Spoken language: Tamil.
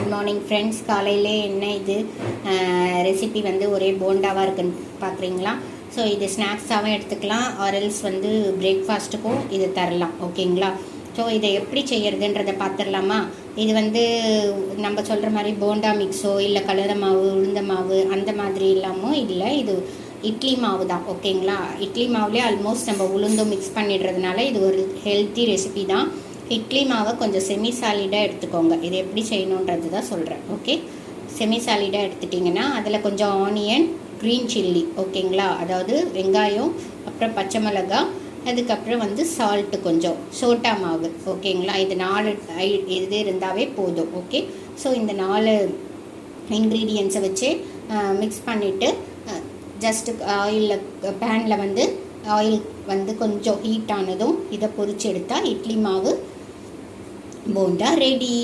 Good morning friends. காலையிலே என்ன இது ரெசிபி வந்து ஒரே போண்டாவாக இருக்குன்னு பார்க்குறீங்களா? ஸோ இது ஸ்நாக்ஸாகவும் எடுத்துக்கலாம், ஆர்எல்ஸ் வந்து பிரேக்ஃபாஸ்ட்டுக்கும் இது தரலாம். ஓகேங்களா? ஸோ இதை எப்படி செய்யறதுன்றதை பார்த்துடலாமா? இது வந்து நம்ம சொல்கிற மாதிரி போண்டா மிக்ஸோ இல்லை கடலை மாவு உளுந்த மாவு அந்த மாதிரி இல்லாமல் இல்லை, இது இட்லி மாவு தான். ஓகேங்களா? இட்லி மாவுலேயே ஆல்மோஸ்ட் நம்ம உளுந்தும் மிக்ஸ் பண்ணிடுறதுனால இது ஒரு ஹெல்த்தி ரெசிபி தான். இட்லி மாவை கொஞ்சம் செமி சாலிடாக எடுத்துக்கோங்க. இது எப்படி செய்யணுன்றது தான் சொல்கிறேன். ஓகே, செமி சாலிடாக எடுத்துட்டிங்கன்னா அதில் கொஞ்சம் ஆனியன், க்ரீன் சில்லி, ஓகேங்களா, அதாவது வெங்காயம், அப்புறம் பச்சை மிளகாய், அதுக்கப்புறம் வந்து சால்ட்டு, கொஞ்சம் சோட்டா மாவு, ஓகேங்களா. இது 4 இது இருந்தாவே போதும். ஓகே, ஸோ இந்த 4 இன்க்ரீடியன்ஸை வச்சு மிக்ஸ் பண்ணிவிட்டு ஜஸ்ட்டு ஆயிலில் பேனில் வந்து ஆயில் வந்து கொஞ்சம் ஹீட் ஆனதும் இதை பொரிச்சு எடுத்தால் இட்லி மாவு போண்டா ரெடி.